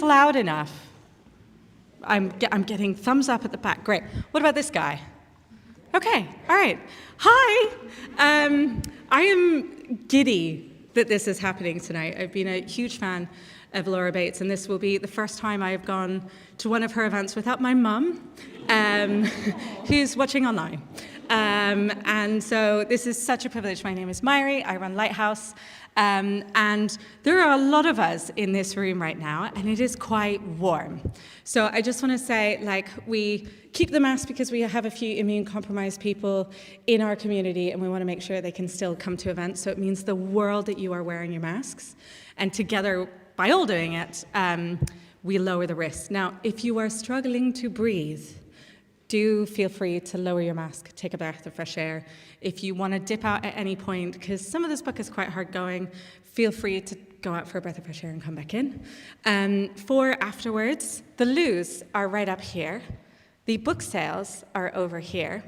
this loud enough? I'm getting thumbs up at the back. Great. What about this guy? Okay, all right. Hi. I am giddy that this is happening tonight. I've been a huge fan of Laura Bates, and this will be the first time I've gone to one of her events without my mum, who's watching online. And so this is such a privilege. My name is Myri. I run Lighthouse. And there are a lot of us in this room right now, and it is quite warm. So I just want to say, we keep the mask because we have a few immune-compromised people in our community, and we want to make sure they can still come to events. So it means the world that you are wearing your masks. And together, by all doing it, we lower the risk. Now, if you are struggling to breathe, do feel free to lower your mask, take a breath of fresh air. If you want to dip out at any point, because some of this book is quite hard going, feel free to go out for a breath of fresh air and come back in. For afterwards, the loos are right up here. The book sales are over here.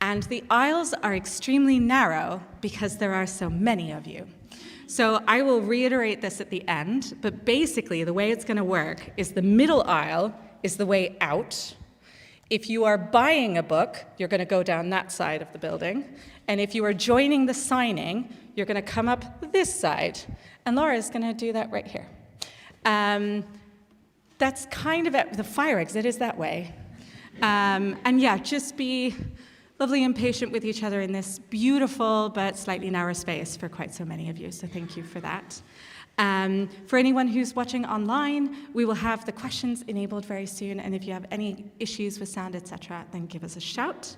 And the aisles are extremely narrow because there are so many of you. So I will reiterate this at the end, but basically the way it's going to work is the middle aisle is the way out. If you are buying a book, you're going to go down that side of the building. And if you are joining the signing, you're going to come up this side. And Laura's going to do that right here. That's kind of the fire exit is that way. And yeah, just be lovely and patient with each other in this beautiful but slightly narrow space for quite so many of you. So thank you for that. For anyone who's watching online, we will have the questions enabled very soon, and if you have any issues with sound, etc., then give us a shout.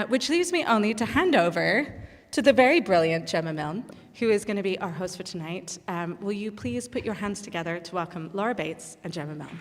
Which leaves me only to hand over to the very brilliant Gemma Milne, who is going to be our host for tonight. Will you please put your hands together to welcome Laura Bates and Gemma Milne.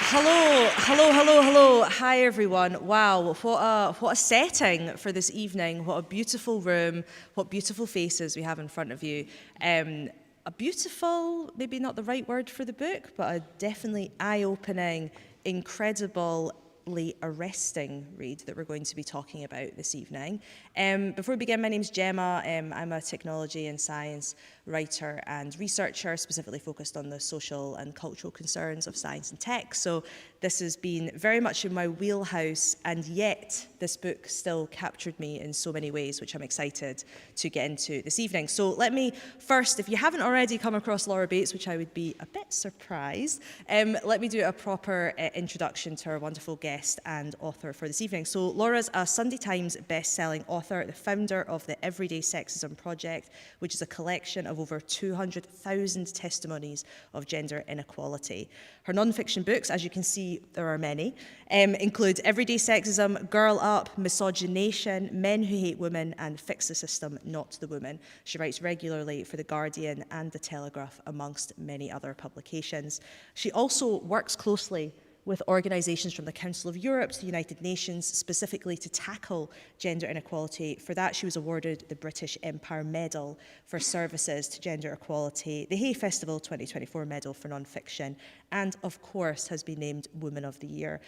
Hello. Hi, everyone. Wow, what a setting for this evening. What a beautiful room. What beautiful faces we have in front of you. A beautiful, maybe not the right word for the book, but a definitely eye-opening, incredibly arresting read that we're going to be talking about this evening. Before we begin, my name's Gemma. I'm a technology and science writer and researcher, specifically focused on the social and cultural concerns of science and tech. So this has been very much in my wheelhouse, and yet this book still captured me in so many ways, which I'm excited to get into this evening. So let me first, if you haven't already come across Laura Bates, which I would be a bit surprised, let me do a proper introduction to our wonderful guest and author for this evening. So Laura's a Sunday Times best-selling author, the founder of the Everyday Sexism Project, which is a collection of over 200,000 testimonies of gender inequality. Her non-fiction books, as you can see, there are many, include Everyday Sexism, Girl Up, Misogynation, Men Who Hate Women, and Fix the System, Not the Woman. She writes regularly for The Guardian and The Telegraph, amongst many other publications. She also works closely with organisations from the Council of Europe to the United Nations, specifically to tackle gender inequality. For that, she was awarded the British Empire Medal for services to gender equality, the Hay Festival 2024 Medal for Non-Fiction, and of course has been named Woman of the Year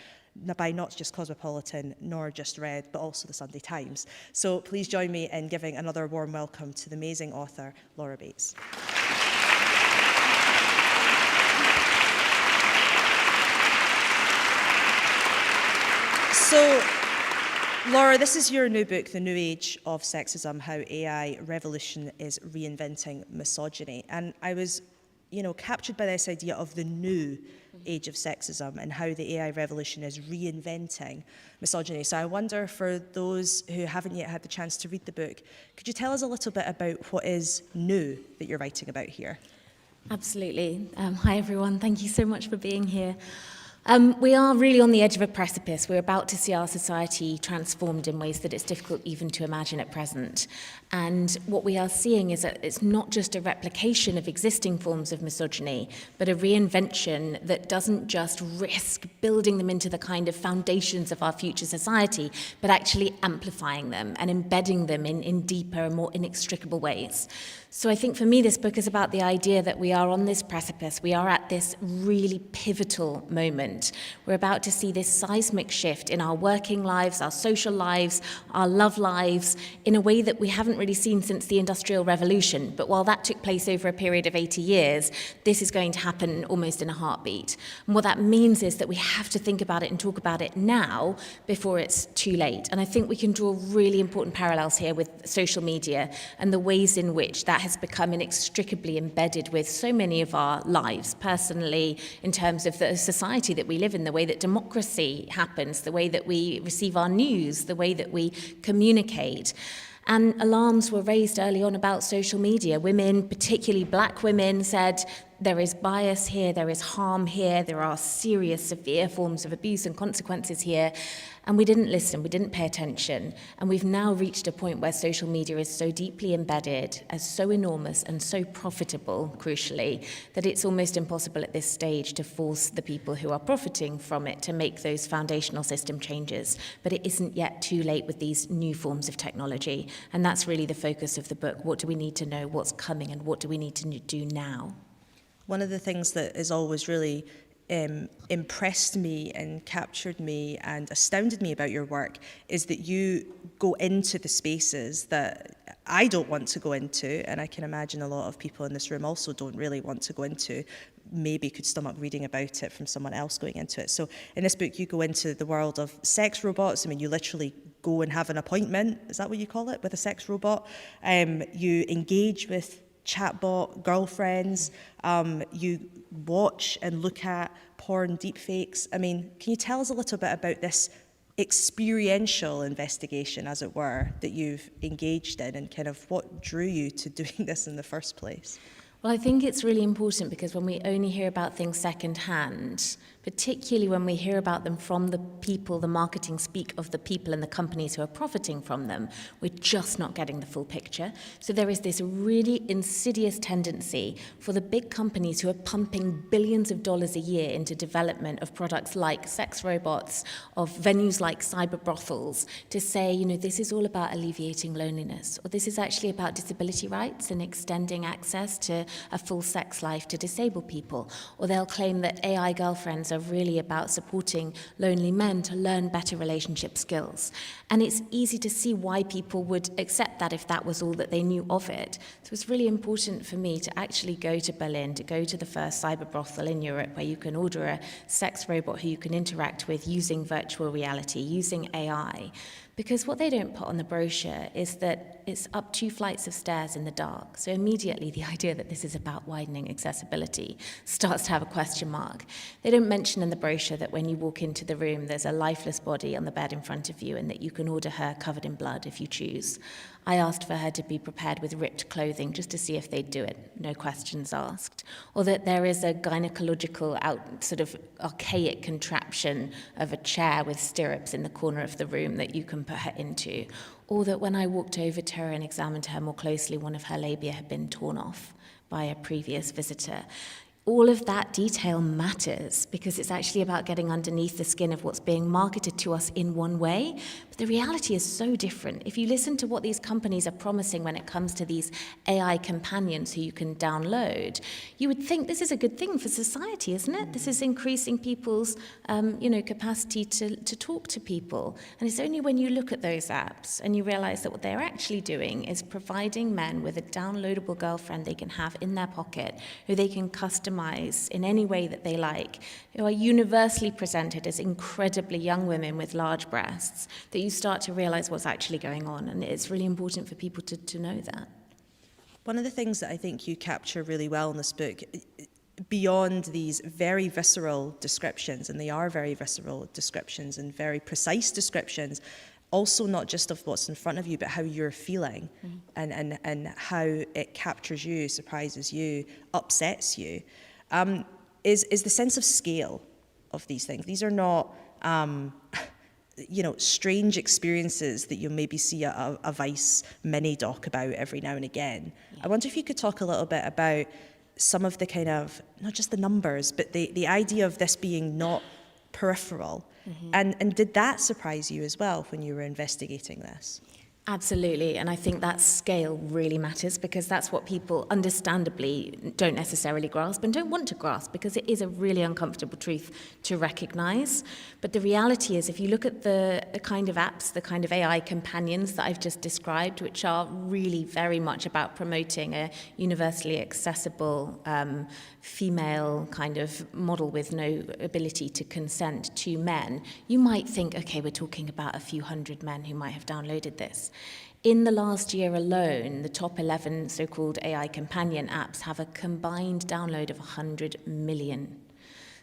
by not just Cosmopolitan, nor just Red, but also the Sunday Times. So please join me in giving another warm welcome to the amazing author, Laura Bates. So, Laura, this is your new book, The New Age of Sexism, How AI Revolution is Reinventing Misogyny. And I was, captured by this idea of the new age of sexism and how the AI revolution is reinventing misogyny. So I wonder, for those who haven't yet had the chance to read the book, could you tell us a little bit about what is new that you're writing about here? Absolutely. Hi, everyone. Thank you so much for being here. We are really on the edge of a precipice. We're about to see our society transformed in ways that it's difficult even to imagine at present. And what we are seeing is that it's not just a replication of existing forms of misogyny, but a reinvention that doesn't just risk building them into the kind of foundations of our future society, but actually amplifying them and embedding them in deeper and more inextricable ways. So I think for me, this book is about the idea that we are on this precipice. We are at this really pivotal moment moment. We're about to see this seismic shift in our working lives, our social lives, our love lives, in a way that we haven't really seen since the Industrial Revolution. But while that took place over a period of 80 years, this is going to happen almost in a heartbeat. And what that means is that we have to think about it and talk about it now before it's too late. And I think we can draw really important parallels here with social media and the ways in which that has become inextricably embedded with so many of our lives, personally, in terms of the society that we live in, the way that democracy happens, the way that we receive our news, the way that we communicate. And alarms were raised early on about social media. Women, particularly black women, said there is bias here, there is harm here, there are serious, severe forms of abuse and consequences here. And we didn't listen, we didn't pay attention. And we've now reached a point where social media is so deeply embedded, as so enormous and so profitable, crucially, that it's almost impossible at this stage to force the people who are profiting from it to make those foundational system changes. But it isn't yet too late with these new forms of technology. And that's really the focus of the book. What do we need to know, what's coming, and what do we need to do now? One of the things that has always really impressed me and captured me and astounded me about your work is that you go into the spaces that I don't want to go into, and I can imagine a lot of people in this room also don't really want to go into, maybe could stomach reading about it from someone else going into it. So in this book, you go into the world of sex robots. I mean, you literally go and have an appointment, is that what you call it, with a sex robot? You engage with chatbot girlfriends, you watch and look at porn deepfakes. I mean, can you tell us a little bit about this experiential investigation, as it were, that you've engaged in, and kind of what drew you to doing this in the first place? Well, I think it's really important because when we only hear about things secondhand, particularly when we hear about them from the people, the marketing speak of the people and the companies who are profiting from them, we're just not getting the full picture. So there is this really insidious tendency for the big companies who are pumping billions of dollars a year into development of products like sex robots, of venues like cyber brothels, to say, you know, this is all about alleviating loneliness, or this is actually about disability rights and extending access to a full sex life to disabled people. Or they'll claim that AI girlfriends are really about supporting lonely men to learn better relationship skills. And it's easy to see why people would accept that if that was all that they knew of it. So it's really important for me to actually go to Berlin, to go to the first cyber brothel in Europe where you can order a sex robot who you can interact with using virtual reality, using AI. Because what they don't put on the brochure is that it's up 2 flights of stairs in the dark. So immediately the idea that this is about widening accessibility starts to have a question mark. They don't mention in the brochure that when you walk into the room, there's a lifeless body on the bed in front of you and that you can order her covered in blood if you choose. I asked for her to be prepared with ripped clothing just to see if they'd do it, no questions asked. Or that there is a gynecological sort of archaic contraption of a chair with stirrups in the corner of the room that you can put her into. Or that when I walked over to her and examined her more closely, one of her labia had been torn off by a previous visitor. All of that detail matters because it's actually about getting underneath the skin of what's being marketed to us in one way. But the reality is so different. If you listen to what these companies are promising when it comes to these AI companions who you can download, you would think this is a good thing for society, isn't it? This is increasing people's capacity to talk to people. And it's only when you look at those apps and you realize that what they're actually doing is providing men with a downloadable girlfriend they can have in their pocket, who they can customize in any way that they like, who are universally presented as incredibly young women with large breasts, that you start to realize what's actually going on. And it's really important for people to know that. One of the things that I think you capture really well in this book, beyond these very visceral descriptions, and they are very visceral descriptions and very precise descriptions, also not just of what's in front of you, but how you're feeling, and how it captures you, surprises you, upsets you, is the sense of scale of these things. These are not, strange experiences that you'll maybe see a Vice mini doc about every now and again. Yeah. I wonder if you could talk a little bit about some of the kind of, not just the numbers, but the idea of this being not peripheral. Mm-hmm. And did that surprise you as well when you were investigating this? Absolutely, and I think that scale really matters because that's what people understandably don't necessarily grasp and don't want to grasp because it is a really uncomfortable truth to recognize. But the reality is, if you look at the kind of apps, the kind of AI companions that I've just described, which are really very much about promoting a universally accessible female kind of model with no ability to consent to men, you might think, okay, we're talking about a few hundred men who might have downloaded this. In the last year alone, the top 11 so-called AI companion apps have a combined download of 100 million.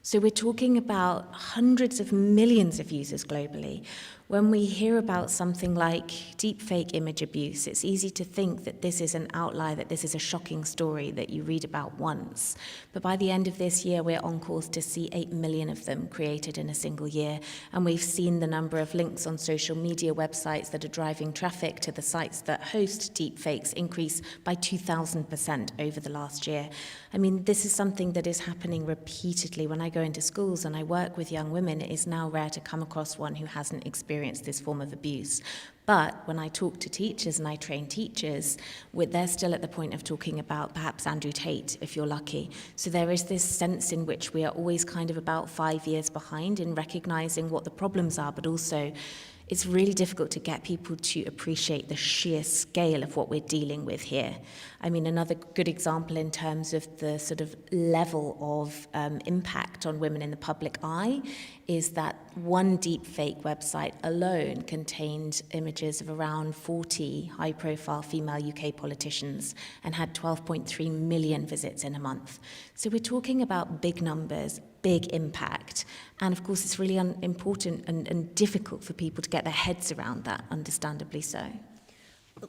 So we're talking about hundreds of millions of users globally. When we hear about something like deepfake image abuse, it's easy to think that this is an outlier, that this is a shocking story that you read about once. But by the end of this year, we're on course to see 8 million of them created in a single year. And we've seen the number of links on social media websites that are driving traffic to the sites that host deepfakes increase by 2,000% over the last year. I mean, this is something that is happening repeatedly. When I go into schools and I work with young women, it is now rare to come across one who hasn't experienced this form of abuse. But when I talk to teachers and I train teachers, they're still at the point of talking about perhaps Andrew Tate, if you're lucky. So there is this sense in which we are always kind of about 5 years behind in recognizing what the problems are, but also it's really difficult to get people to appreciate the sheer scale of what we're dealing with here. I mean, another good example in terms of the sort of level of impact on women in the public eye is that one deepfake website alone contained images of around 40 high-profile female UK politicians and had 12.3 million visits in a month. So we're talking about big numbers, big impact. And of course, it's really important and difficult for people to get their heads around that, understandably so.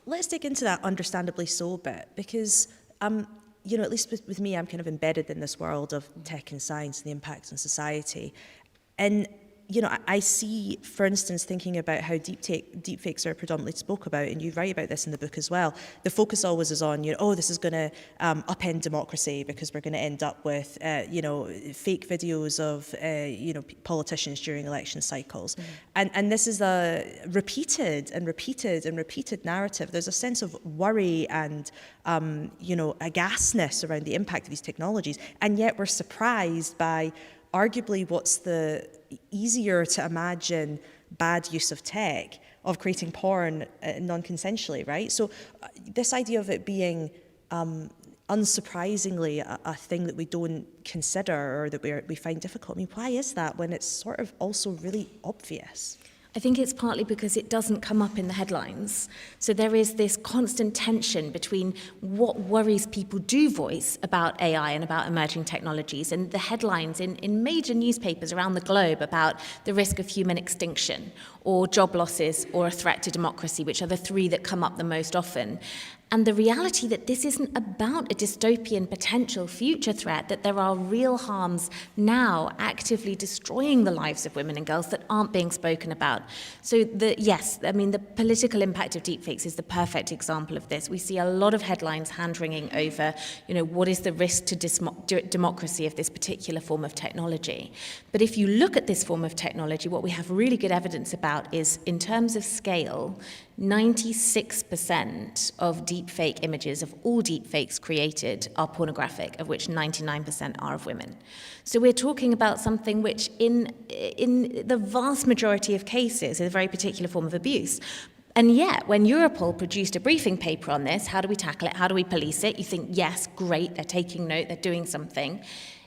Let's dig into that understandably so bit, because, you know, at least with me, I'm kind of embedded in this world of tech and science and the impacts on society. And you know, I see, for instance, thinking about how deepfakes are predominantly spoke about, and you write about this in the book as well. The focus always is on, you know, oh, this is going to upend democracy because we're going to end up with, you know, fake videos of, you know, politicians during election cycles. Mm-hmm. And this is a repeated narrative. There's a sense of worry and, you know, aghastness around the impact of these technologies, and yet we're surprised by arguably what's the easier to imagine bad use of tech, of creating porn non-consensually, right? So this idea of it being unsurprisingly a thing that we don't consider or that we find difficult. I mean, why is that when it's sort of also really obvious? I think it's partly because it doesn't come up in the headlines. So there is this constant tension between what worries people do voice about AI and about emerging technologies and the headlines in major newspapers around the globe about the risk of human extinction or job losses or a threat to democracy, which are the three that come up the most often. And the reality that this isn't about a dystopian potential future threat, that there are real harms now actively destroying the lives of women and girls that aren't being spoken about. So yes, I mean, the political impact of deepfakes is the perfect example of this. We see a lot of headlines hand-wringing over, you know, what is the risk to democracy of this particular form of technology. But if you look at this form of technology, what we have really good evidence about is, in terms of scale, 96% of deepfake images, of all deepfakes created, are pornographic, of which 99% are of women. So we're talking about something which, in the vast majority of cases, is a very particular form of abuse. And yet, when Europol produced a briefing paper on this, how do we tackle it, how do we police it, you think, yes, great, they're taking note, they're doing something.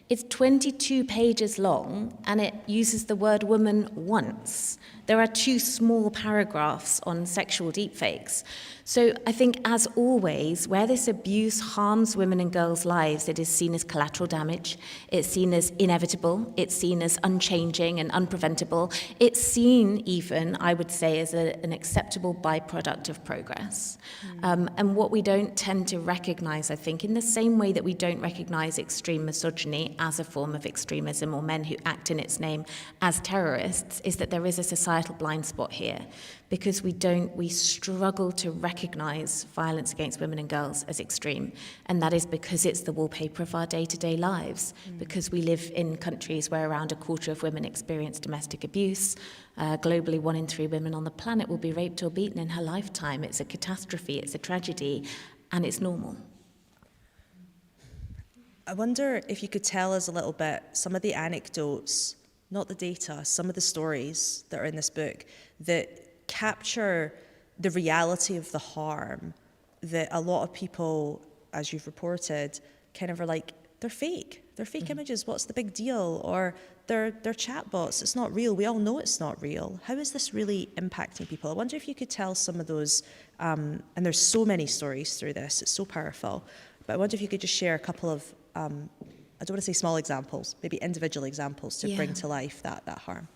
It's 22 pages long, and it uses the word woman once. There are 2 small paragraphs on sexual deepfakes. So I think, as always, where this abuse harms women and girls' lives, it is seen as collateral damage, it's seen as inevitable, it's seen as unchanging and unpreventable, it's seen even, I would say, as an acceptable byproduct of progress. And what we don't tend to recognize, I think, in the same way that we don't recognize extreme misogyny as a form of extremism or men who act in its name as terrorists, is that there is a societal blind spot here, because we struggle to recognize recognise violence against women and girls as extreme, and that is because it's the wallpaper of our day-to-day lives, because we live in countries where around a quarter of women experience domestic abuse. Globally, 1 in 3 women on the planet will be raped or beaten in her lifetime. It's a catastrophe, it's a tragedy, and it's normal. I wonder if you could tell us a little bit, some of the anecdotes, not the data, some of the stories that are in this book that capture the reality of the harm that a lot of people, as you've reported, kind of are like, they're fake images, what's the big deal? Or they're chatbots, it's not real, we all know it's not real. How is this really impacting people? I wonder if you could tell some of those, and there's so many stories through this, it's so powerful, but I wonder if you could just share a couple of, I don't want to say small examples, maybe individual examples to bring to life that harm.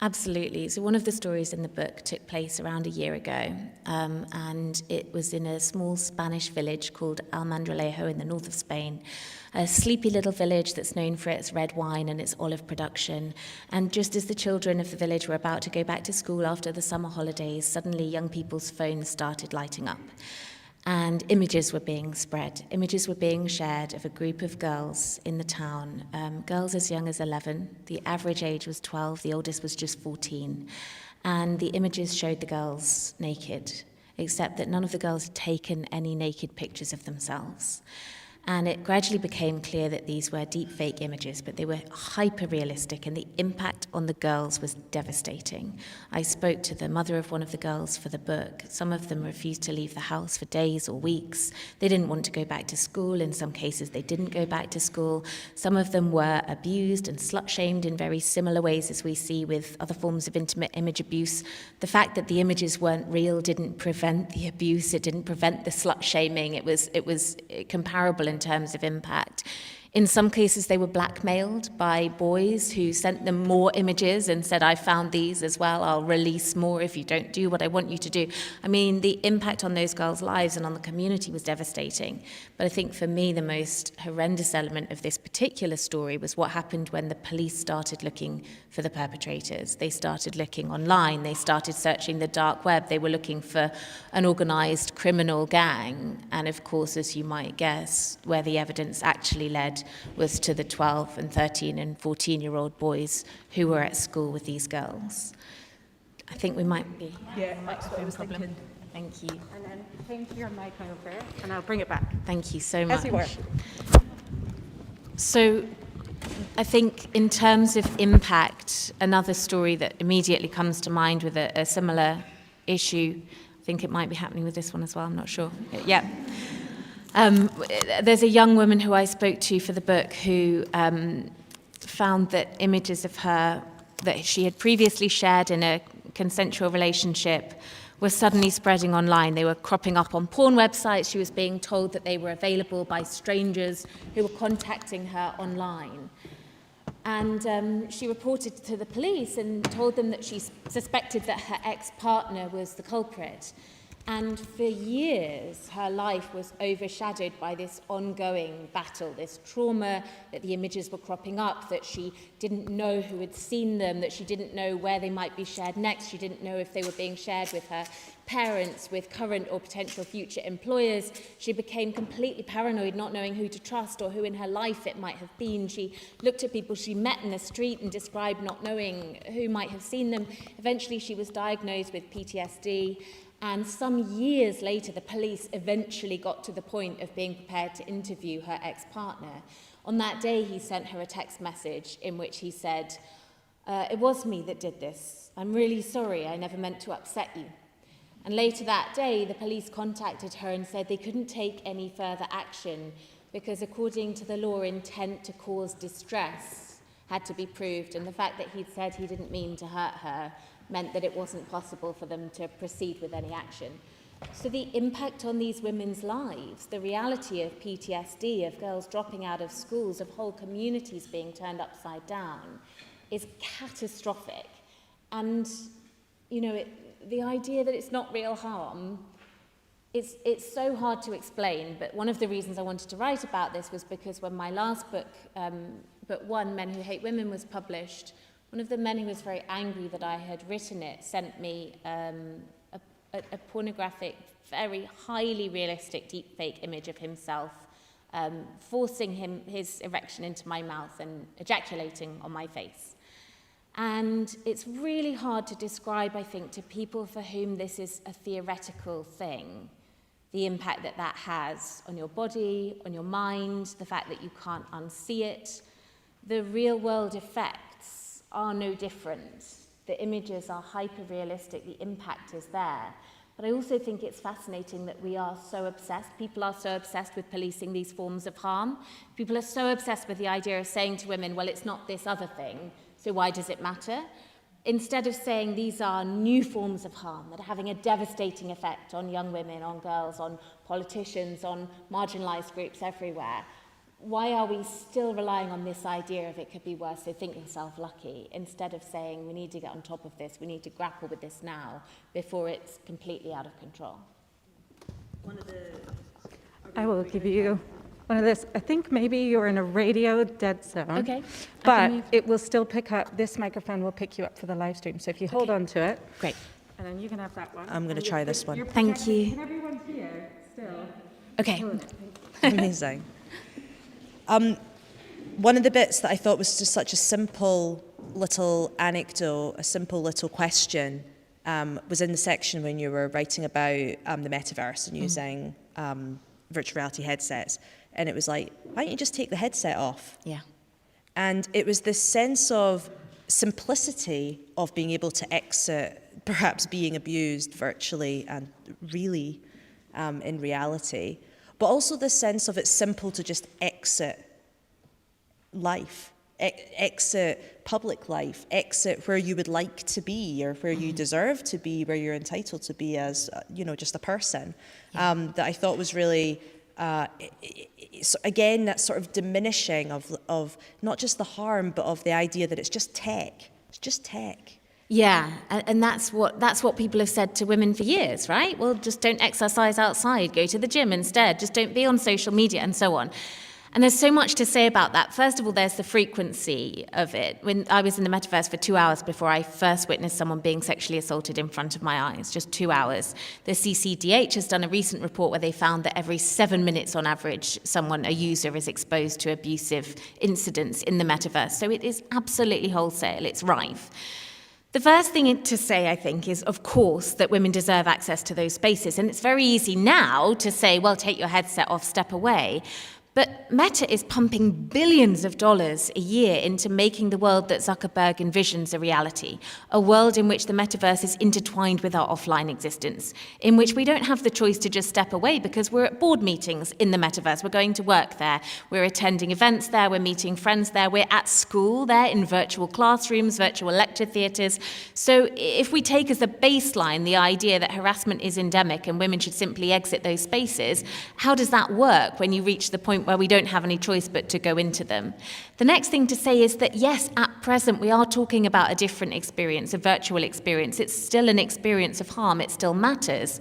Absolutely. So one of the stories in the book took place around a year ago, and it was in a small Spanish village called Almendralejo in the north of Spain, a sleepy little village that's known for its red wine and its olive production. And just as the children of the village were about to go back to school after the summer holidays, suddenly young people's phones started lighting up. And images were being spread. Images were being shared of a group of girls in the town, girls as young as 11. The average age was 12, the oldest was just 14. And the images showed the girls naked, except that none of the girls had taken any naked pictures of themselves. And it gradually became clear that these were deepfake images, but they were hyper-realistic, and the impact on the girls was devastating. I spoke to the mother of one of the girls for the book. Some of them refused to leave the house for days or weeks. They didn't want to go back to school. In some cases, they didn't go back to school. Some of them were abused and slut-shamed in very similar ways as we see with other forms of intimate image abuse. The fact that the images weren't real didn't prevent the abuse. It didn't prevent the slut-shaming. It was comparable in terms of impact. In some cases, they were blackmailed by boys who sent them more images and said, I found these as well, I'll release more if you don't do what I want you to do. I mean, the impact on those girls' lives and on the community was devastating. But I think for me, the most horrendous element of this particular story was what happened when the police started looking for the perpetrators. They started looking online, they started searching the dark web, they were looking for an organised criminal gang. And of course, as you might guess, where the evidence actually led was to the 12 and 13 and 14-year-old boys who were at school with these girls. I think we might be... Yeah, that's what I was thinking. Thank you. And then change your mic over, and I'll bring it back. Thank you so much. As you were. So I think in terms of impact, another story that immediately comes to mind with a similar issue, I think it might be happening with this one as well, I'm not sure. Yeah. There's a young woman who I spoke to for the book who found that images of her that she had previously shared in a consensual relationship were suddenly spreading online. They were cropping up on porn websites. She was being told that they were available by strangers who were contacting her online. And she reported to the police and told them that she suspected that her ex-partner was the culprit. And for years, her life was overshadowed by this ongoing battle, this trauma that the images were cropping up, that she didn't know who had seen them, that she didn't know where they might be shared next. She didn't know if they were being shared with her parents, with current or potential future employers. She became completely paranoid, not knowing who to trust or who in her life it might have been. She looked at people she met in the street and described not knowing who might have seen them. Eventually, she was diagnosed with PTSD. And some years later, the police eventually got to the point of being prepared to interview her ex-partner. On that day, he sent her a text message in which he said, "It was me that did this. I'm really sorry. I never meant to upset you." And later that day, the police contacted her and said they couldn't take any further action because, according to the law, intent to cause distress had to be proved. And the fact that he'd said he didn't mean to hurt her meant that it wasn't possible for them to proceed with any action. So the impact on these women's lives, the reality of PTSD, of girls dropping out of schools, of whole communities being turned upside down, is catastrophic. And, you know, the idea that it's not real harm, it's so hard to explain, but one of the reasons I wanted to write about this was because when my last book, Book 1, Men Who Hate Women, was published, one of the men who was very angry that I had written it sent me a pornographic very highly realistic deepfake image of himself, forcing his erection into my mouth and ejaculating on my face. And it's really hard to describe, I think, to people for whom this is a theoretical thing, the impact that that has on your body, on your mind, the fact that you can't unsee it. The real-world effects are no different. The images are hyper-realistic, the impact is there. But I also think it's fascinating that we are so obsessed, people are so obsessed with policing these forms of harm. People are so obsessed with the idea of saying to women, well, it's not this other thing, so why does it matter? Instead of saying these are new forms of harm that are having a devastating effect on young women, on girls, on politicians, on marginalised groups everywhere, why are we still relying on this idea of it could be worse, so think yourself lucky, instead of saying we need to get on top of this, we need to grapple with this now before it's completely out of control? I will give you one of this. I think maybe you're in a radio dead zone. Okay. But it will still pick up, this microphone will pick you up for the live stream. So if you hold on to it. Great. And then you can have that one. I'm going to try this one. Thank you. Can everyone hear still? Okay. Amazing. One of the bits that I thought was just such a simple little anecdote, a simple little question, was in the section when you were writing about the metaverse and using virtual reality headsets. And it was like, why don't you just take the headset off? Yeah. And it was this sense of simplicity of being able to exit perhaps being abused virtually and really in reality, but also the sense of it's simple to just exit life, exit public life, exit where you would like to be or where you deserve to be, where you're entitled to be as, just a person, that I thought was really, again, that sort of diminishing of not just the harm, but of the idea that it's just tech. It's just tech. Yeah, and that's what people have said to women for years, right? Well, just don't exercise outside, go to the gym instead, just don't be on social media and so on. And there's so much to say about that. First of all, there's the frequency of it. When I was in the metaverse for 2 hours before I first witnessed someone being sexually assaulted in front of my eyes, just 2 hours. The CCDH has done a recent report where they found that every 7 minutes on average, a user is exposed to abusive incidents in the metaverse. So it is absolutely wholesale, it's rife. The first thing to say, I think, is, of course, that women deserve access to those spaces. And it's very easy now to say, well, take your headset off, step away. But Meta is pumping billions of dollars a year into making the world that Zuckerberg envisions a reality, a world in which the metaverse is intertwined with our offline existence, in which we don't have the choice to just step away because we're at board meetings in the metaverse, we're going to work there, we're attending events there, we're meeting friends there, we're at school there in virtual classrooms, virtual lecture theatres. So if we take as a baseline the idea that harassment is endemic and women should simply exit those spaces, how does that work when you reach the point where we don't have any choice but to go into them? The next thing to say is that, yes, at present, we are talking about a different experience, a virtual experience. It's still an experience of harm. It still matters.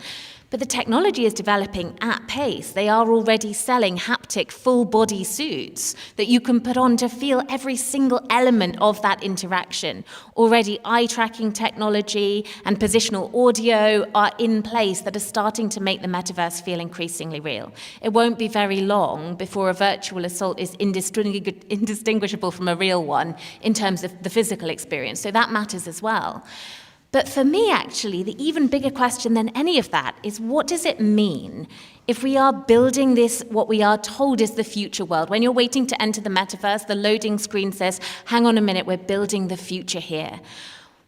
But the technology is developing at pace. They are already selling haptic full-body suits that you can put on to feel every single element of that interaction. Already eye-tracking technology and positional audio are in place that are starting to make the metaverse feel increasingly real. It won't be very long before a virtual assault is indistinguishable from a real one in terms of the physical experience, so that matters as well. But for me, actually, the even bigger question than any of that is, what does it mean if we are building this, what we are told is the future world? When you're waiting to enter the metaverse, the loading screen says, hang on a minute, we're building the future here.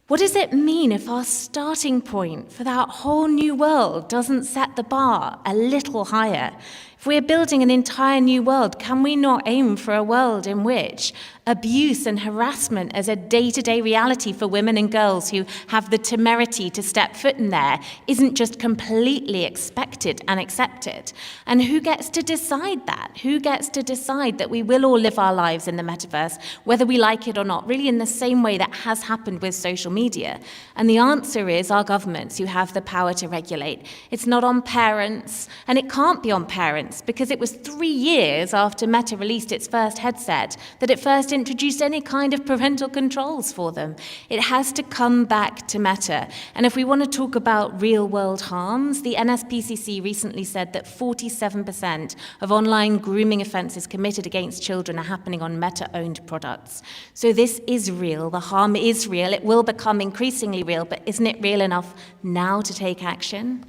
What does it mean if our starting point for that whole new world doesn't set the bar a little higher? If we're building an entire new world, can we not aim for a world in which abuse and harassment as a day-to-day reality for women and girls who have the temerity to step foot in there isn't just completely expected and accepted? And who gets to decide that? Who gets to decide that we will all live our lives in the metaverse, whether we like it or not, really in the same way that has happened with social media? And the answer is our governments, who have the power to regulate. It's not on parents And it can't be on parents because it was 3 years after Meta released its first headset that it first introduced any kind of parental controls for them. It has to come back to Meta. And if we want to talk about real-world harms, the NSPCC recently said that 47% of online grooming offences committed against children are happening on Meta-owned products. So this is real. The harm is real. It will become increasingly real, but isn't it real enough now to take action?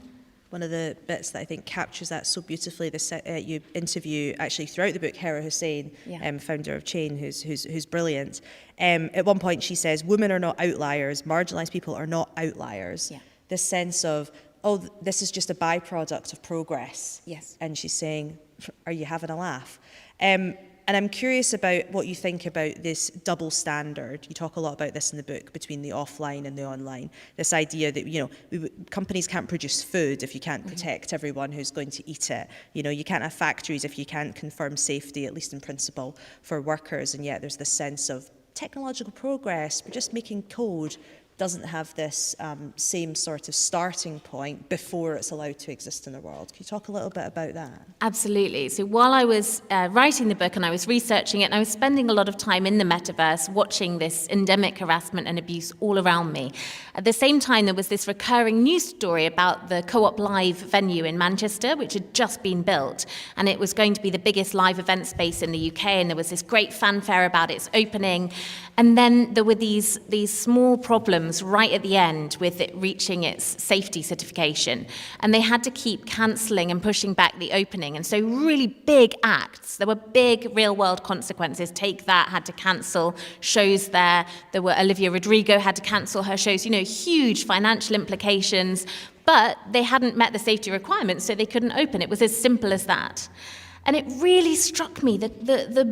One of the bits that I think captures that so beautifully, you interview actually throughout the book Hera Hussein, founder of Chain, who's brilliant. At one point she says, women are not outliers, marginalised people are not outliers. Yeah. This sense of, oh, this is just a byproduct of progress. Yes. And she's saying, are you having a laugh? And I'm curious about what you think about this double standard. You talk a lot about this in the book, between the offline and the online. This idea that, companies can't produce food if you can't protect everyone who's going to eat it. You can't have factories if you can't confirm safety, at least in principle, for workers. And yet there's this sense of technological progress, we're just making code, doesn't have this same sort of starting point before it's allowed to exist in the world. Can you talk a little bit about that? Absolutely. So while I was writing the book and I was researching it, and I was spending a lot of time in the metaverse watching this endemic harassment and abuse all around me. At the same time, there was this recurring news story about the Co-op Live venue in Manchester, which had just been built. And it was going to be the biggest live event space in the UK. And there was this great fanfare about its opening. And then there were these small problems right at the end with it reaching its safety certification. And they had to keep cancelling and pushing back the opening. And so really big acts, there were big real-world consequences. Take That had to cancel shows there. There were Olivia Rodrigo had to cancel her shows, huge financial implications. But they hadn't met the safety requirements, so they couldn't open. It was as simple as that. And it really struck me the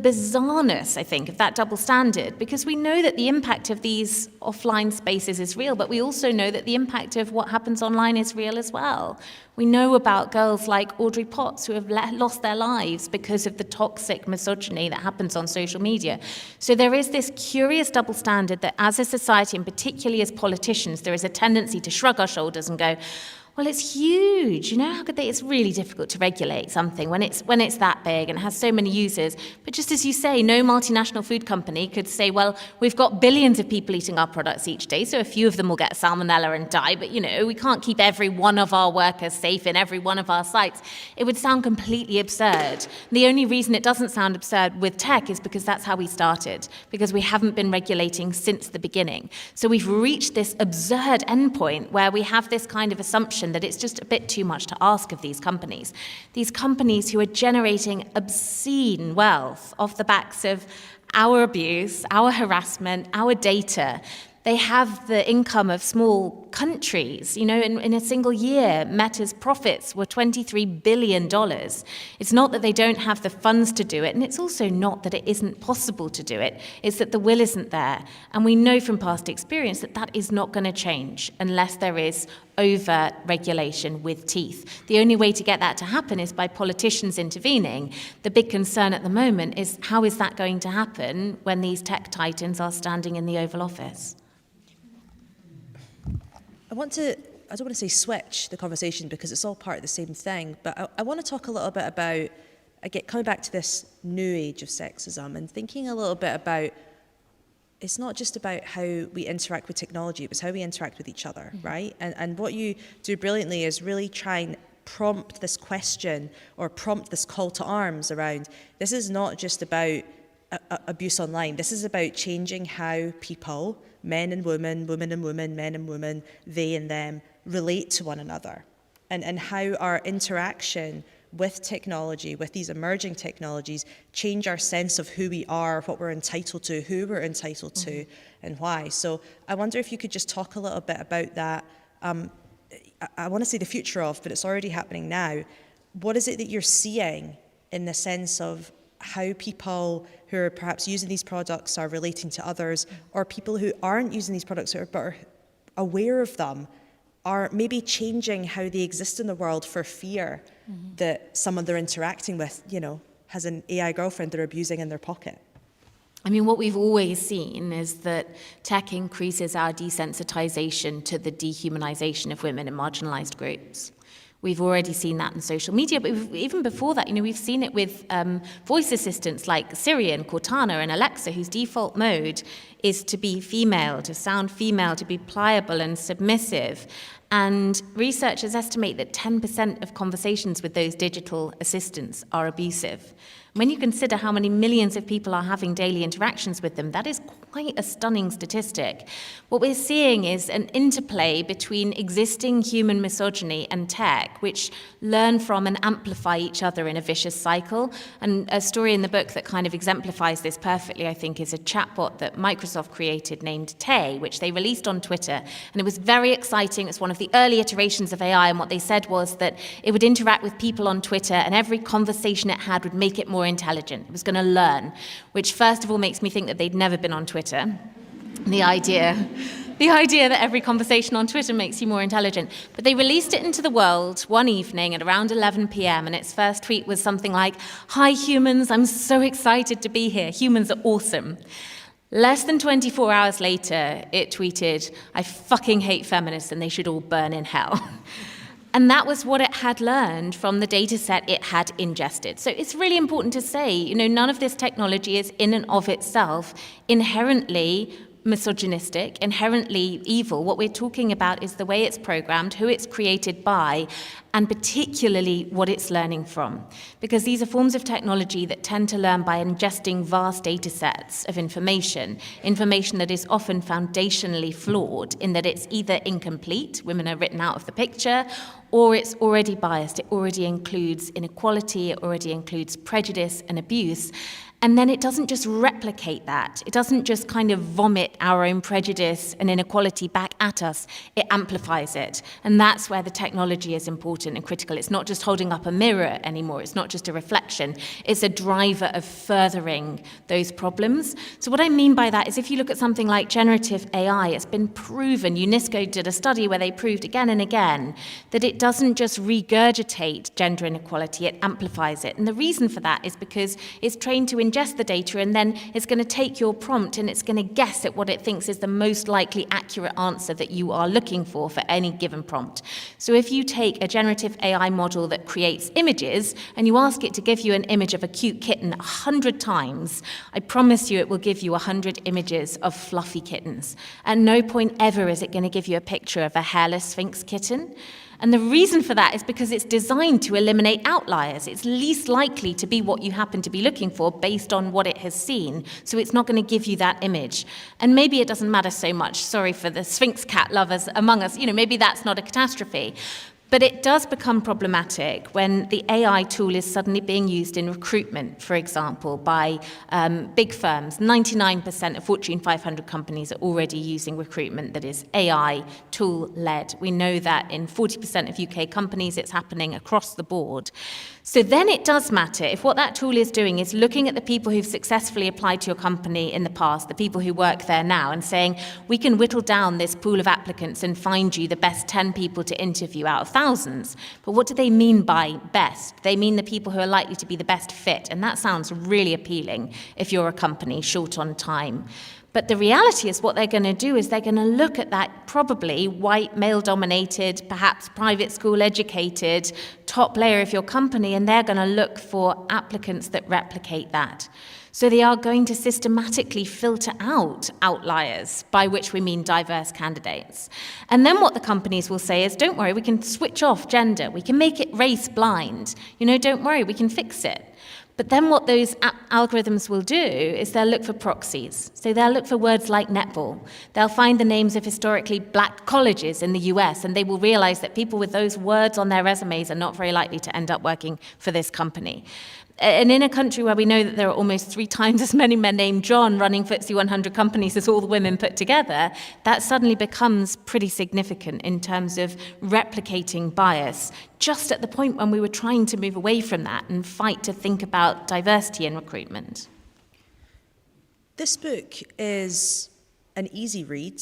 bizarreness, I think, of that double standard, because we know that the impact of these offline spaces is real, but we also know that the impact of what happens online is real as well. We know about girls like Audrey Potts who have lost their lives because of the toxic misogyny that happens on social media. So there is this curious double standard that as a society, and particularly as politicians, there is a tendency to shrug our shoulders and go, well, it's huge. How could they? It's really difficult to regulate something when it's that big and has so many users. But just as you say, no multinational food company could say, well, we've got billions of people eating our products each day, so a few of them will get salmonella and die. But we can't keep every one of our workers safe in every one of our sites. It would sound completely absurd. The only reason it doesn't sound absurd with tech is because that's how we started, because we haven't been regulating since the beginning. So we've reached this absurd endpoint where we have this kind of assumption that it's just a bit too much to ask of these companies who are generating obscene wealth off the backs of our abuse, our harassment, our data. They have the income of small countries. In a single year, Meta's profits were $23 billion. It's not that they don't have the funds to do it, and it's also not that it isn't possible to do it. It's that the will isn't there. And we know from past experience that that is not going to change unless there is over-regulation with teeth. The only way to get that to happen is by politicians intervening. The big concern at the moment is how is that going to happen when these tech titans are standing in the Oval Office? I don't want to say switch the conversation because it's all part of the same thing, but I want to talk a little bit about, again, coming back to this new age of sexism and thinking a little bit about, it's not just about how we interact with technology, it was how we interact with each other, right? And what you do brilliantly is really try and prompt this question or prompt this call to arms around, this is not just about abuse online, this is about changing how people, men and women, women and women, men and women, they and them, relate to one another. And how our interaction with technology, with these emerging technologies, change our sense of who we are, what we're entitled to, who we're entitled to, and why. So I wonder if you could just talk a little bit about that. I want to say the future of, but it's already happening now. What is it that you're seeing in the sense of how people who are perhaps using these products are relating to others, or people who aren't using these products but are aware of them, are maybe changing how they exist in the world for fear that someone they're interacting with, has an AI girlfriend they're abusing in their pocket? I mean, what we've always seen is that tech increases our desensitization to the dehumanization of women and marginalized groups. We've already seen that in social media, but even before that, we've seen it with voice assistants like Siri and Cortana and Alexa, whose default mode is to be female, to sound female, to be pliable and submissive. And researchers estimate that 10% of conversations with those digital assistants are abusive. When you consider how many millions of people are having daily interactions with them, that is quite a stunning statistic. What we're seeing is an interplay between existing human misogyny and tech, which learn from and amplify each other in a vicious cycle. And a story in the book that kind of exemplifies this perfectly, I think, is a chatbot that Microsoft created named Tay, which they released on Twitter. And it was very exciting. It's one of the early iterations of AI, and what they said was that it would interact with people on Twitter, and every conversation it had would make it more intelligent. It was going to learn, which first of all makes me think that they'd never been on Twitter. The idea that every conversation on Twitter makes you more intelligent. But they released it into the world one evening at around 11 p.m. and its first tweet was something like, "Hi humans, I'm so excited to be here. Humans are awesome." Less than 24 hours later, it tweeted, "I fucking hate feminists and they should all burn in hell." And that was what it had learned from the data set it had ingested. So it's really important to say, none of this technology is in and of itself inherently misogynistic, inherently evil. What we're talking about is the way it's programmed, who it's created by, and particularly what it's learning from. Because these are forms of technology that tend to learn by ingesting vast data sets of information that is often foundationally flawed in that it's either incomplete, women are written out of the picture, or it's already biased. It already includes inequality, it already includes prejudice and abuse. And then it doesn't just replicate that. It doesn't just kind of vomit our own prejudice and inequality back at us. It amplifies it. And that's where the technology is important and critical. It's not just holding up a mirror anymore. It's not just a reflection. It's a driver of furthering those problems. So what I mean by that is if you look at something like generative AI, it's been proven. UNESCO did a study where they proved again and again that it doesn't just regurgitate gender inequality, it amplifies it. And the reason for that is because it's trained to ingest the data and then it's going to take your prompt and it's going to guess at what it thinks is the most likely accurate answer that you are looking for any given prompt. So if you take a generative AI model that creates images and you ask it to give you an image of a cute kitten 100 times, I promise you it will give you 100 images of fluffy kittens. At no point ever is it going to give you a picture of a hairless Sphinx kitten. And the reason for that is because it's designed to eliminate outliers. It's least likely to be what you happen to be looking for based on what it has seen. So it's not going to give you that image. And maybe it doesn't matter so much. Sorry for the Sphinx cat lovers among us. Maybe that's not a catastrophe. But it does become problematic when the AI tool is suddenly being used in recruitment, for example, by big firms. 99% of Fortune 500 companies are already using recruitment that is AI tool-led. We know that in 40% of UK companies, it's happening across the board. So then it does matter if what that tool is doing is looking at the people who've successfully applied to your company in the past, the people who work there now, and saying, we can whittle down this pool of applicants and find you the best 10 people to interview out of thousands. But what do they mean by best? They mean the people who are likely to be the best fit. And that sounds really appealing if you're a company short on time. But the reality is what they're going to do is they're going to look at that probably white, male-dominated, perhaps private school educated, top layer of your company, and they're going to look for applicants that replicate that. So they are going to systematically filter out outliers, by which we mean diverse candidates. And then what the companies will say is, don't worry, we can switch off gender. We can make it race blind. Don't worry, we can fix it. But then what those algorithms will do is they'll look for proxies. So they'll look for words like netball. They'll find the names of historically black colleges in the US, and they will realize that people with those words on their resumes are not very likely to end up working for this company. And in a country where we know that there are almost 3 times as many men named John running FTSE 100 companies as all the women put together, that suddenly becomes pretty significant in terms of replicating bias, just at the point when we were trying to move away from that and fight to think about diversity in recruitment. This book is an easy read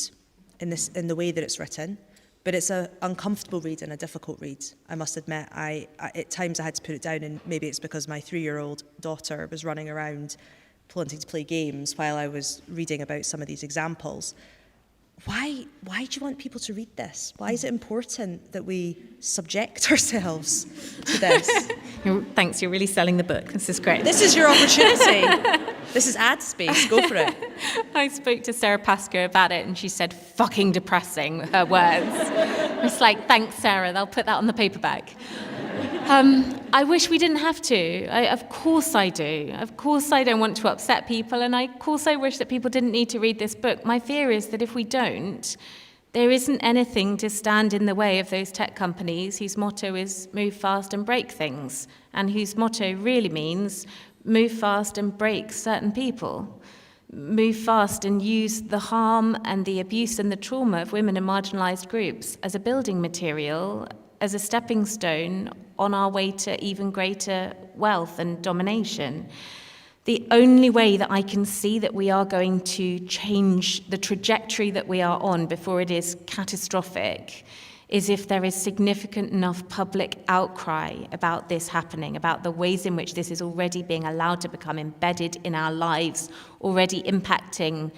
in the way that it's written, but it's an uncomfortable read and a difficult read, I must admit. At times I had to put it down, and maybe it's because my 3-year-old daughter was running around wanting to play games while I was reading about some of these examples. why do you want people to read this? Why is it important that we subject ourselves to this? Thanks, you're really selling the book. This is great. This is your opportunity. This is ad space. Go for it. I spoke to Sarah Pascoe about it, and she said, fucking depressing, with her words. It's like, thanks, Sarah, they'll put that on the paperback. I wish we didn't have to. Of course I do. Of course I don't want to upset people, and of course I wish that people didn't need to read this book. My fear is that if we don't, there isn't anything to stand in the way of those tech companies whose motto is move fast and break things, and whose motto really means move fast and break certain people. Move fast and use the harm and the abuse and the trauma of women and marginalised groups as a building material, as a stepping stone on our way to even greater wealth and domination. The only way that I can see that we are going to change the trajectory that we are on before it is catastrophic is if there is significant enough public outcry about this happening, about the ways in which this is already being allowed to become embedded in our lives, already impacting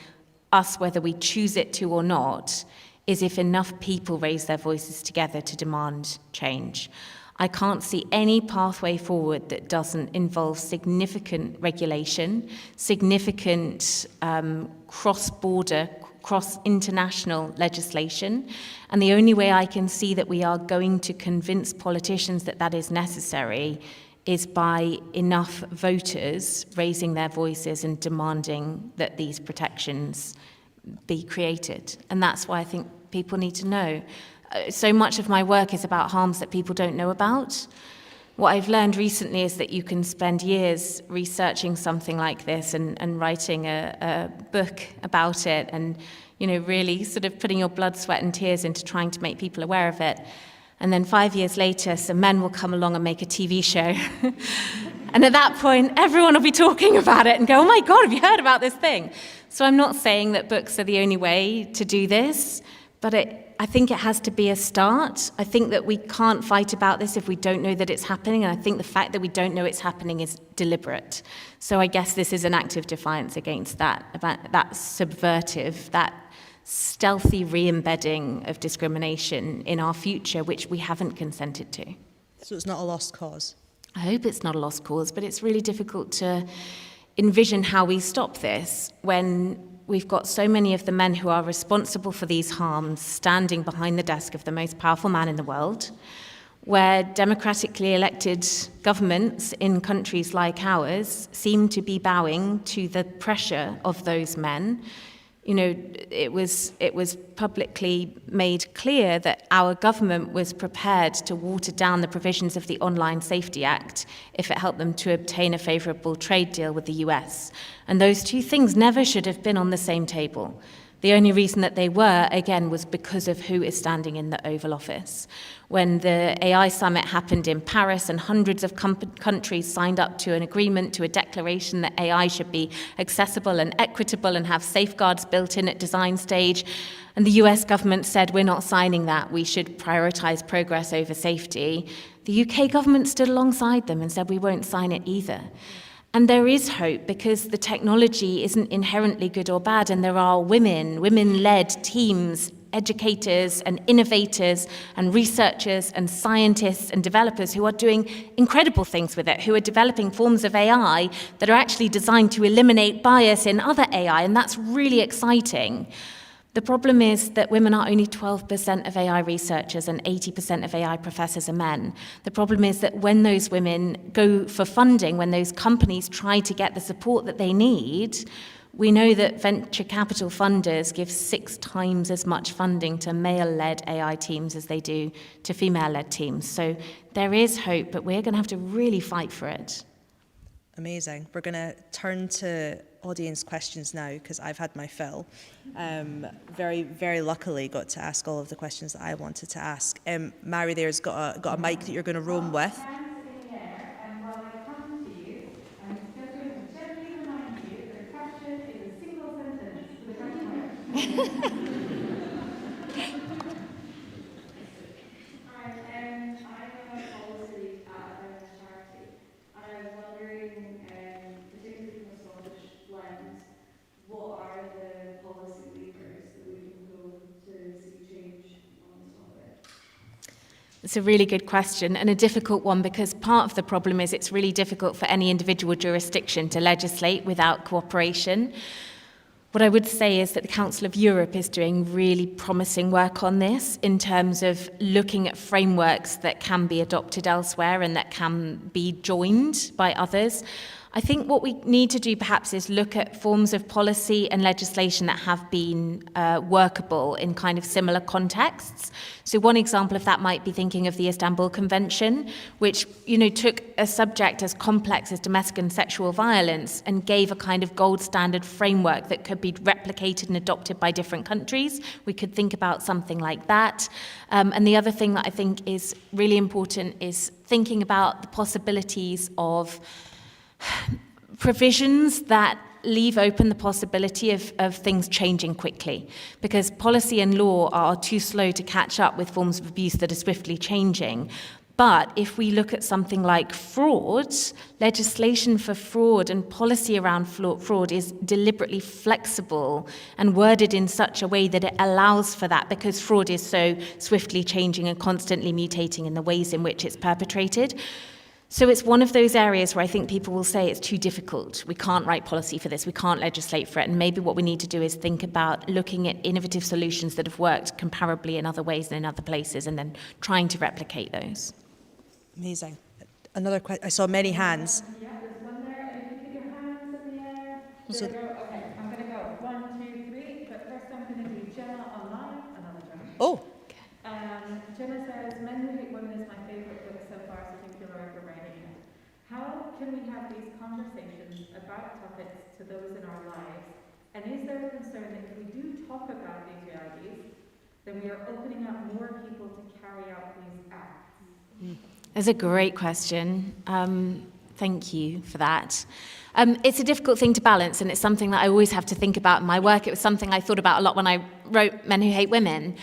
us whether we choose it to or not, is if enough people raise their voices together to demand change. I can't see any pathway forward that doesn't involve significant regulation, significant cross-border, cross-international legislation, and the only way I can see that we are going to convince politicians that that is necessary is by enough voters raising their voices and demanding that these protections be created. And that's why I think people need to know. So much of my work is about harms that people don't know about. What I've learned recently is that you can spend years researching something like this and writing a book about it and, you know, really sort of putting your blood, sweat and tears into trying to make people aware of it. And then 5 years later, some men will come along and make a TV show. And at that point, everyone will be talking about it and go, oh my God, have you heard about this thing? So I'm not saying that books are the only way to do this, but I think it has to be a start. I think that we can't fight about this if we don't know that it's happening, and I think the fact that we don't know it's happening is deliberate. So I guess this is an active defiance against that, about that subvertive, that stealthy re-embedding of discrimination in our future, which we haven't consented to. So it's not a lost cause? I hope it's not a lost cause, but it's really difficult to envision how we stop this when we've got so many of the men who are responsible for these harms standing behind the desk of the most powerful man in the world, where democratically elected governments in countries like ours seem to be bowing to the pressure of those men. You know, it was publicly made clear that our government was prepared to water down the provisions of the Online Safety Act if it helped them to obtain a favourable trade deal with the US. And those two things never should have been on the same table. The only reason that they were, again, was because of who is standing in the Oval Office. When the AI summit happened in Paris and hundreds of countries signed up to an agreement, to a declaration that AI should be accessible and equitable and have safeguards built in at design stage, and the US government said, we're not signing that, we should prioritise progress over safety, the UK government stood alongside them and said, we won't sign it either. And there is hope because the technology isn't inherently good or bad, and there are women-led teams, educators and innovators and researchers and scientists and developers who are doing incredible things with it, who are developing forms of AI that are actually designed to eliminate bias in other AI, and that's really exciting. The problem is that women are only 12% of AI researchers and 80% of AI professors are men. The problem is that when those women go for funding, when those companies try to get the support that they need, we know that venture capital funders give 6 times as much funding to male-led AI teams as they do to female-led teams. So there is hope, but we're going to have to really fight for it. Amazing. We're going to turn to audience questions now because I've had my fill. Very, very luckily got to ask all of the questions that I wanted to ask. Mary there's got a mic that you're going to roam with. What are the policy levers that we can pull It's a really good question and a difficult one, because part of the problem is it's really difficult for any individual jurisdiction to legislate without cooperation. What I would say is that the Council of Europe is doing really promising work on this in terms of looking at frameworks that can be adopted elsewhere and that can be joined by others. I think what we need to do perhaps is look at forms of policy and legislation that have been workable in kind of similar contexts. So one example of that might be thinking of the Istanbul Convention, which, took a subject as complex as domestic and sexual violence and gave a kind of gold standard framework that could be replicated and adopted by different countries. We could think about something like that. And the other thing that I think is really important is thinking about the possibilities of provisions that leave open the possibility of things changing quickly, because policy and law are too slow to catch up with forms of abuse that are swiftly changing. But if we look at something like fraud, legislation for fraud and policy around fraud is deliberately flexible and worded in such a way that it allows for that, because fraud is so swiftly changing and constantly mutating in the ways in which it's perpetrated. So it's one of those areas where I think people will say it's too difficult. We can't write policy for this. We can't legislate for it. And maybe what we need to do is think about looking at innovative solutions that have worked comparably in other ways and in other places, and then trying to replicate those. Amazing. Another question. I saw many hands. Yeah, there's one there. And if you put your hands in the air. So- There we go. Okay, I'm going to go 1, 2, 3. But first I'm going to do Gemma online. Another Gemma. Oh, Gemma says, Men Who Hate Women is my favourite book so far, so thank you, Laura, for writing it. How can we have these conversations about topics to those in our lives? And is there a concern that if we do talk about these realities, then we are opening up more people to carry out these acts? That's a great question. Thank you for that. It's a difficult thing to balance, and it's something that I always have to think about in my work. It was something I thought about a lot when I wrote Men Who Hate Women.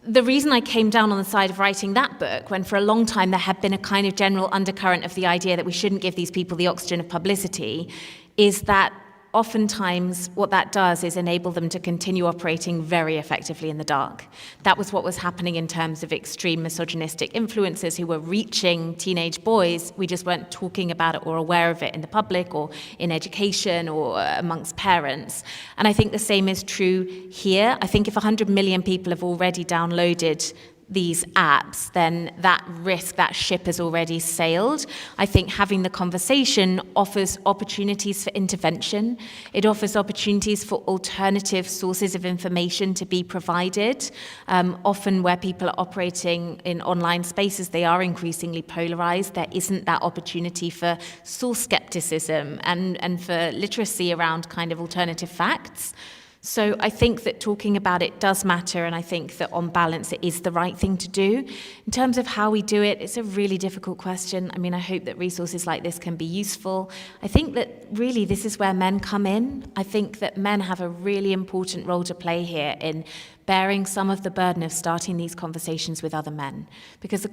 The reason I came down on the side of writing that book, when for a long time there had been a kind of general undercurrent of the idea that we shouldn't give these people the oxygen of publicity, is that oftentimes what that does is enable them to continue operating very effectively in the dark. That was what was happening in terms of extreme misogynistic influencers who were reaching teenage boys. We just weren't talking about it or aware of it in the public or in education or amongst parents. And I think the same is true here. I think if 100 million people have already downloaded these apps, then that risk, that ship has already sailed. I think having the conversation offers opportunities for intervention. It offers opportunities for alternative sources of information to be provided. Often where people are operating in online spaces, they are increasingly polarized. There isn't that opportunity for source skepticism and for literacy around kind of alternative facts. So I think that talking about it does matter, and I think that on balance it is the right thing to do. In terms of how we do it, it's a really difficult question. I mean, I hope that resources like this can be useful. I think that really this is where men come in. I think that men have a really important role to play here in bearing some of the burden of starting these conversations with other men. Because the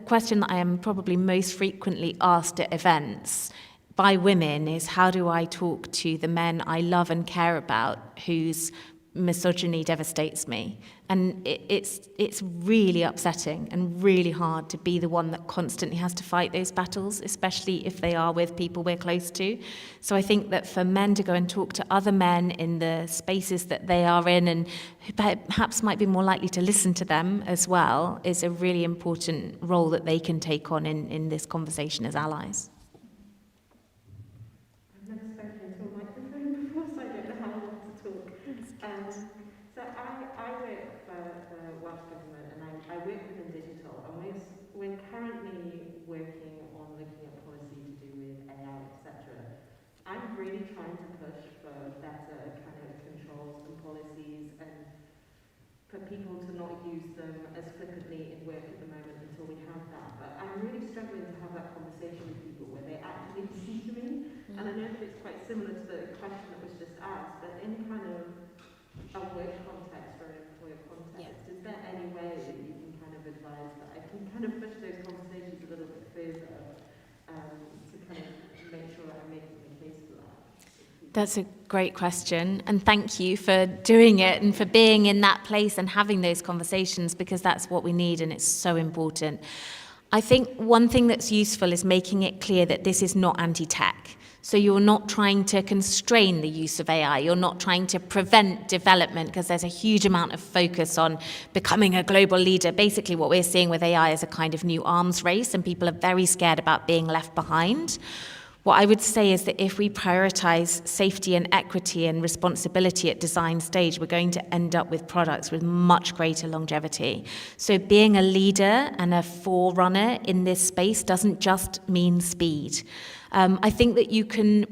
question that I am probably most frequently asked at events by women is, how do I talk to the men I love and care about whose misogyny devastates me? And it's really upsetting and really hard to be the one that constantly has to fight those battles, especially if they are with people we're close to. So I think that for men to go and talk to other men in the spaces that they are in, and who perhaps might be more likely to listen to them as well, is a really important role that they can take on in this conversation as allies. So I work for the Welsh Government, and I work within digital, and we're currently working on looking at policy to do with AI, etc. I'm really trying to push for better kind of controls and policies, and for people to not use them as flippantly in work at the moment until we have that. But I'm really struggling to have that conversation with people where they actually listen to me. And I know that it's quite similar to the question that was just asked, but in kind of a work context or an employer context, is there any way that you can kind of advise that I can kind of push those conversations a little bit further to kind of make sure that I'm making the case for that? That's a great question, and thank you for doing it and for being in that place and having those conversations, because that's what we need and it's so important. I think one thing that's useful is making it clear that this is not anti-tech. So you're not trying to constrain the use of AI, you're not trying to prevent development, because there's a huge amount of focus on becoming a global leader. Basically what we're seeing with AI is a kind of new arms race, and people are very scared about being left behind. What I would say is that if we prioritize safety and equity and responsibility at design stage, we're going to end up with products with much greater longevity. So being a leader and a forerunner in this space doesn't just mean speed. I think that you can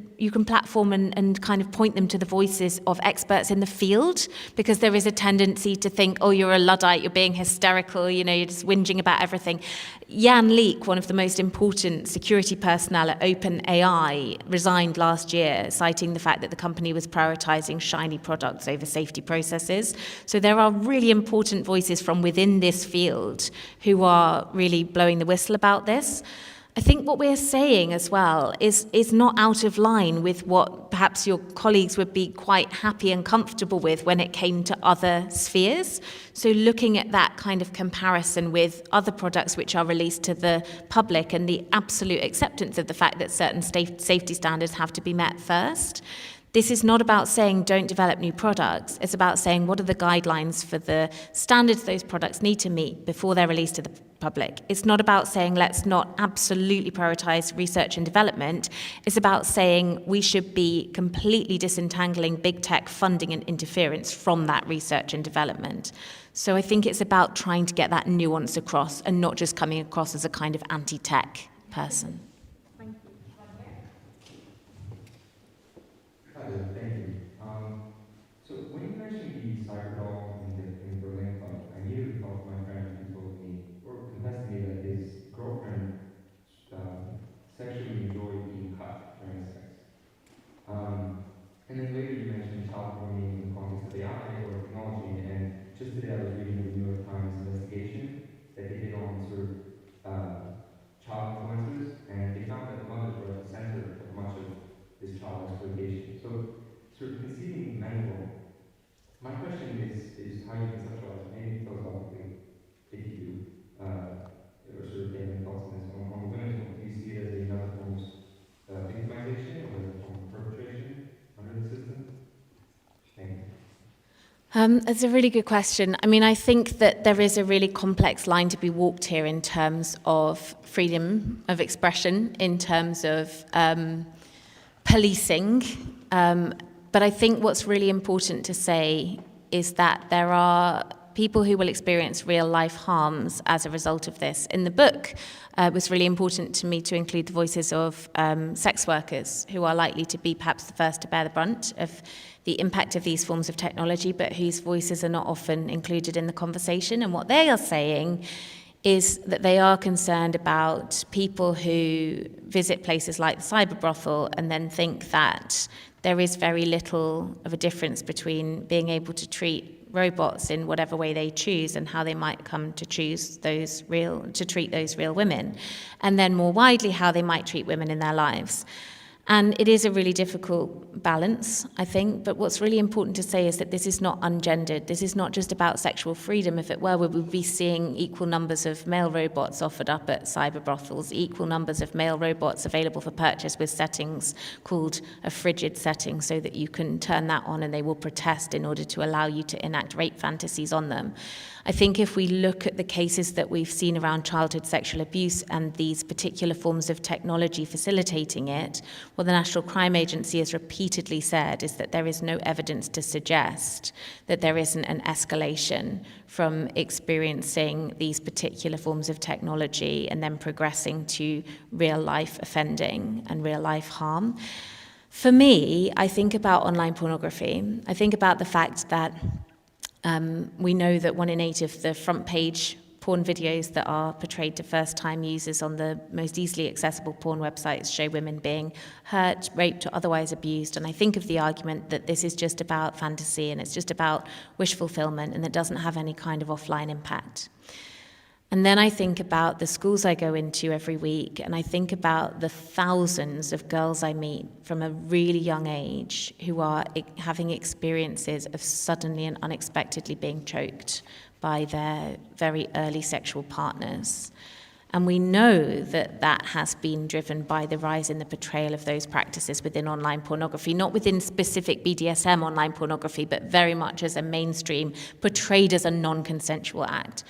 platform and kind of point them to the voices of experts in the field, because there is a tendency to think, oh, you're a Luddite, you're being hysterical, you're just whinging about everything. Jan Leek, one of the most important security personnel at OpenAI, resigned last year, citing the fact that the company was prioritizing shiny products over safety processes. So there are really important voices from within this field who are really blowing the whistle about this. I think what we're saying as well is not out of line with what perhaps your colleagues would be quite happy and comfortable with when it came to other spheres. So looking at that kind of comparison with other products which are released to the public and the absolute acceptance of the fact that certain safety standards have to be met first. This is not about saying don't develop new products. It's about saying what are the guidelines for the standards those products need to meet before they're released to the public. It's not about saying let's not absolutely prioritize research and development. It's about saying we should be completely disentangling big tech funding and interference from that research and development. So I think it's about trying to get that nuance across and not just coming across as a kind of anti-tech person. Thank you. So when you mentioned the cyberdoll in the Berlin Club, I immediately thought of my friend who told me, or confessed to me, that his girlfriend sexually enjoyed being cut during sex. And then later you mentioned child grooming in the context of AI or technology, and just today I was reading the New York Times investigation that they did on sort of child influencers, and they found that the mothers were at the center of much of this child exploitation. So, sort of conceding many role, my question is how you conceptualize, maybe philosophically, if you do, or sort of get any thoughts on this, on the women's role. Do you see it as another form of victimization or as a form of perpetration under the system? Thank you. That's a really good question. I mean, I think that there is a really complex line to be walked here in terms of freedom of expression, in terms of policing, but I think what's really important to say is that there are people who will experience real life harms as a result of this. In the book, it was really important to me to include the voices of sex workers who are likely to be perhaps the first to bear the brunt of the impact of these forms of technology, but whose voices are not often included in the conversation. And what they are saying is that they are concerned about people who visit places like the cyber brothel and then think that there is very little of a difference between being able to treat robots in whatever way they choose and how they might come to treat those real women, and then more widely how they might treat women in their lives. And it is a really difficult balance, I think, but what's really important to say is that this is not ungendered. This is not just about sexual freedom. If it were, we would be seeing equal numbers of male robots offered up at cyber brothels, equal numbers of male robots available for purchase with settings called a frigid setting, so that you can turn that on and they will protest in order to allow you to enact rape fantasies on them. I think if we look at the cases that we've seen around childhood sexual abuse and these particular forms of technology facilitating it, what the National Crime Agency has repeatedly said is that there is no evidence to suggest that there isn't an escalation from experiencing these particular forms of technology and then progressing to real-life offending and real-life harm. For me, I think about online pornography. I think about the fact that we know that 1 in 8 of the front page porn videos that are portrayed to first-time users on the most easily accessible porn websites show women being hurt, raped, or otherwise abused. And I think of the argument that this is just about fantasy and it's just about wish fulfillment and it doesn't have any kind of offline impact. And then I think about the schools I go into every week, and I think about the thousands of girls I meet from a really young age who are having experiences of suddenly and unexpectedly being choked by their very early sexual partners. And we know that that has been driven by the rise in the portrayal of those practices within online pornography, not within specific BDSM online pornography, but very much as a mainstream, portrayed as a non-consensual act.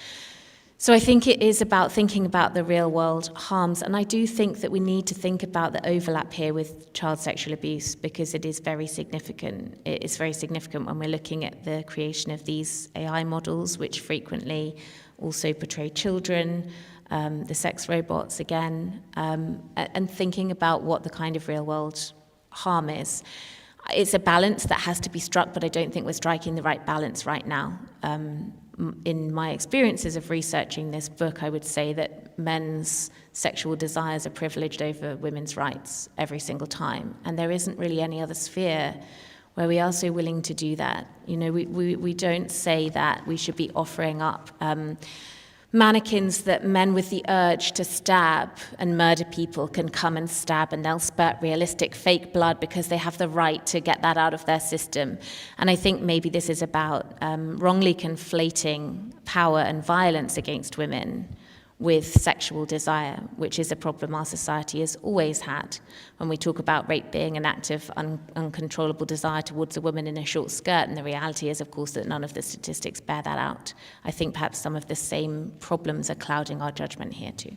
So I think it is about thinking about the real world harms, and I do think that we need to think about the overlap here with child sexual abuse, because it is very significant. It is very significant when we're looking at the creation of these AI models, which frequently also portray children, the sex robots again, and thinking about what the kind of real world harm is. It's a balance that has to be struck, but I don't think we're striking the right balance right now. In my experiences of researching this book, I would say that men's sexual desires are privileged over women's rights every single time. And there isn't really any other sphere where we are so willing to do that. You know, we don't say that we should be offering up mannequins that men with the urge to stab and murder people can come and stab, and they'll spurt realistic fake blood because they have the right to get that out of their system. And I think maybe this is about wrongly conflating power and violence against women with sexual desire, which is a problem our society has always had. When we talk about rape being an act of uncontrollable desire towards a woman in a short skirt, and the reality is, of course, that none of the statistics bear that out. I think perhaps some of the same problems are clouding our judgment here too.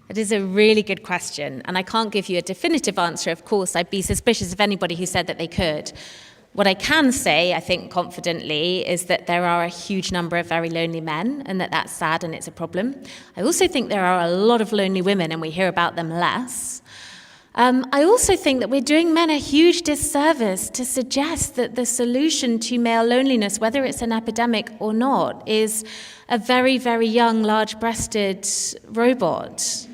It is a really good question, and I can't give you a definitive answer, of course. I'd be suspicious of anybody who said that they could. What I can say, I think confidently, is that there are a huge number of very lonely men, and that that's sad and it's a problem. I also think there are a lot of lonely women, and we hear about them less. I also think that we're doing men a huge disservice to suggest that the solution to male loneliness, whether it's an epidemic or not, is a very, very young, large-breasted robot.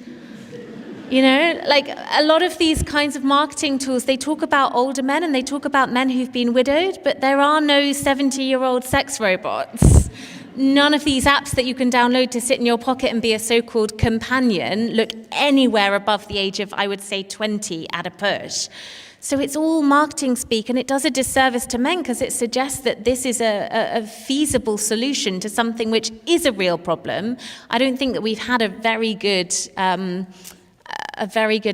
You know, like a lot of these kinds of marketing tools, they talk about older men and they talk about men who've been widowed, but there are no 70-year-old sex robots. None of these apps that you can download to sit in your pocket and be a so-called companion look anywhere above the age of, I would say, 20 at a push. So it's all marketing speak, and it does a disservice to men because it suggests that this is a feasible solution to something which is a real problem. I don't think that we've had a very good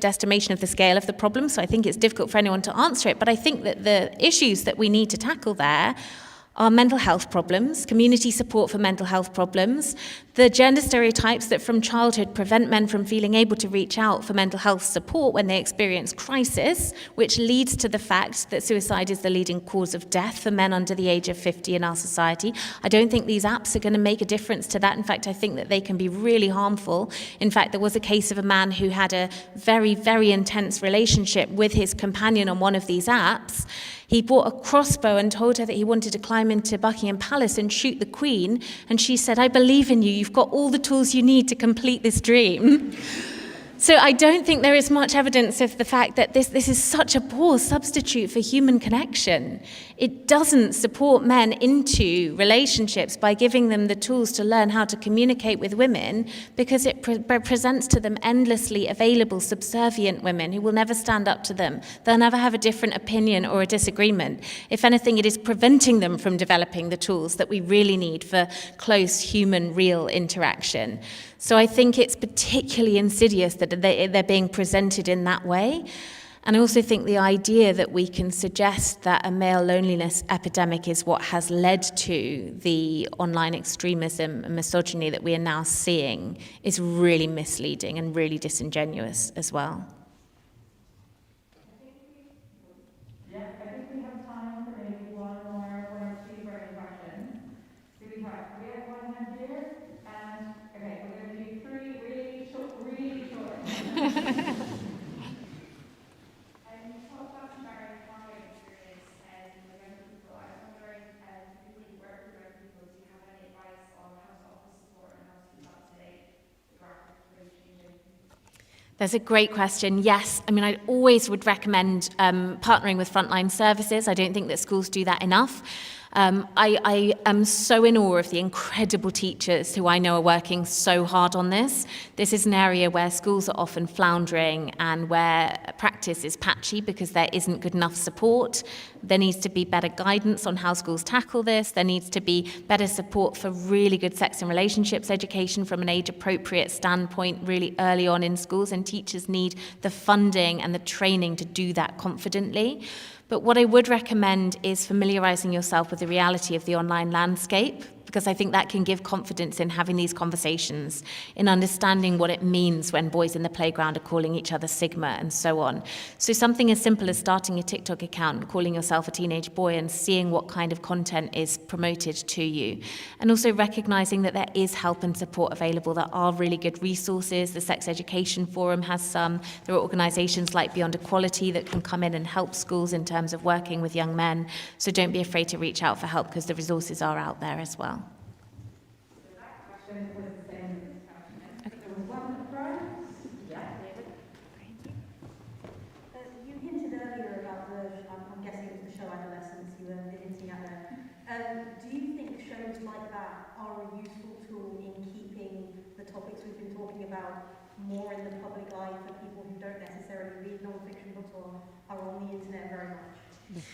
estimation of the scale of the problem, so I think it's difficult for anyone to answer it. But I think that the issues that we need to tackle there are mental health problems, community support for mental health problems, the gender stereotypes that from childhood prevent men from feeling able to reach out for mental health support when they experience crisis, which leads to the fact that suicide is the leading cause of death for men under the age of 50 in our society. I don't think these apps are going to make a difference to that. In fact, I think that they can be really harmful. In fact, there was a case of a man who had a very, very intense relationship with his companion on one of these apps. He bought a crossbow and told her that he wanted to climb into Buckingham Palace and shoot the Queen. And she said, "I believe in you. You've got all the tools you need to complete this dream." So I don't think there is much evidence of the fact that this is such a poor substitute for human connection. It doesn't support men into relationships by giving them the tools to learn how to communicate with women, because it presents to them endlessly available, subservient women who will never stand up to them. They'll never have a different opinion or a disagreement. If anything, it is preventing them from developing the tools that we really need for close, human, real interaction. So I think it's particularly insidious that they're being presented in that way. And I also think the idea that we can suggest that a male loneliness epidemic is what has led to the online extremism and misogyny that we are now seeing is really misleading and really disingenuous as well. I think we have time for maybe one or two burning questions. We have one hand here, and okay, we're going to do three really short. That's a great question. Yes, I mean, I always would recommend partnering with frontline services. I don't think that schools do that enough. I am so in awe of the incredible teachers who I know are working so hard on this. This is an area where schools are often floundering and where practice is patchy because there isn't good enough support. There needs to be better guidance on how schools tackle this. There needs to be better support for really good sex and relationships education from an age-appropriate standpoint really early on in schools, and teachers need the funding and the training to do that confidently. But what I would recommend is familiarising yourself with the reality of the online landscape, because I think that can give confidence in having these conversations, in understanding what it means when boys in the playground are calling each other Sigma and so on. So something as simple as starting a TikTok account, calling yourself a teenage boy and seeing what kind of content is promoted to you. And also recognising that there is help and support available. There are really good resources. The Sex Education Forum has some. There are organisations like Beyond Equality that can come in and help schools in terms of working with young men. So don't be afraid to reach out for help, because the resources are out there as well. You hinted earlier about I'm guessing it was the show Adolescence you were hinting at there. Do you think shows like that are a useful tool in keeping the topics we've been talking about more in the public eye for people who don't necessarily read non-fiction books or are on the internet very much?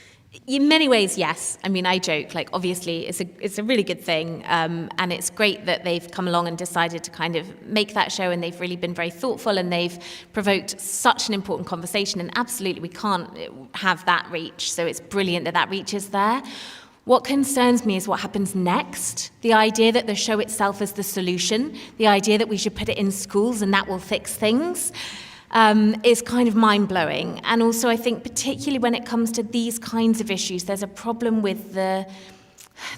In many ways, yes. I mean, I joke, like, obviously it's a really good thing, and it's great that they've come along and decided to kind of make that show, and they've really been very thoughtful, and they've provoked such an important conversation, and absolutely we can't have that reach, so it's brilliant that that reach is there. What concerns me is what happens next. The idea that the show itself is the solution, the idea that we should put it in schools and that will fix things, is kind of mind-blowing. And also I think particularly when it comes to these kinds of issues, there's a problem with the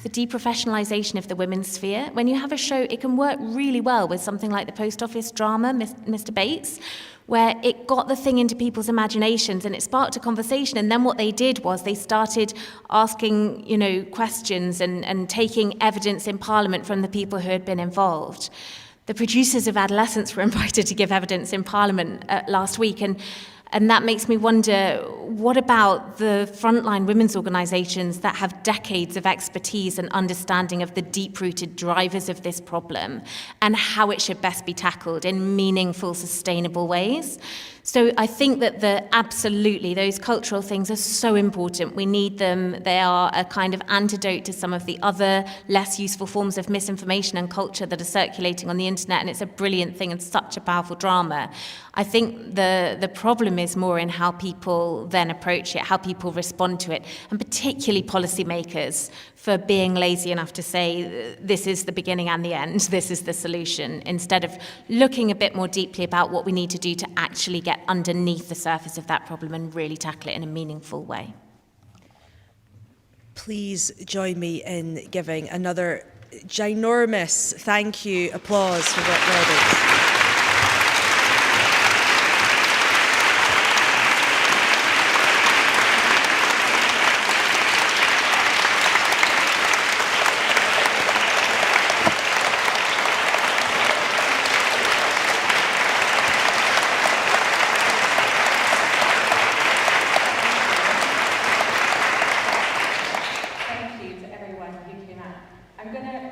deprofessionalisation of the women's sphere. When you have a show, it can work really well with something like the post office drama, Mr. Bates, where it got the thing into people's imaginations and it sparked a conversation. And then what they did was they started asking, questions and taking evidence in Parliament from the people who had been involved. The producers of Adolescence were invited to give evidence in Parliament last week, and that makes me wonder, what about the frontline women's organisations that have decades of expertise and understanding of the deep-rooted drivers of this problem and how it should best be tackled in meaningful, sustainable ways? So I think that absolutely, those cultural things are so important. We need them. They are a kind of antidote to some of the other less useful forms of misinformation and culture that are circulating on the internet, and it's a brilliant thing and such a powerful drama. I think the problem is more in how people then approach it, how people respond to it, and particularly policymakers for being lazy enough to say this is the beginning and the end, this is the solution, instead of looking a bit more deeply about what we need to do to actually get underneath the surface of that problem and really tackle it in a meaningful way. Please join me in giving another ginormous thank you, applause for Rick Roberts.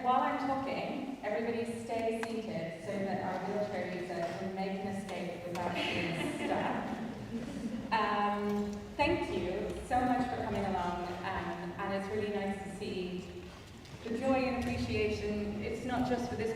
While I'm talking, everybody stay seated so that our wheelchair user can make an escape without being stuck. Thank you so much for coming along, and it's really nice to see the joy and appreciation. It's not just for this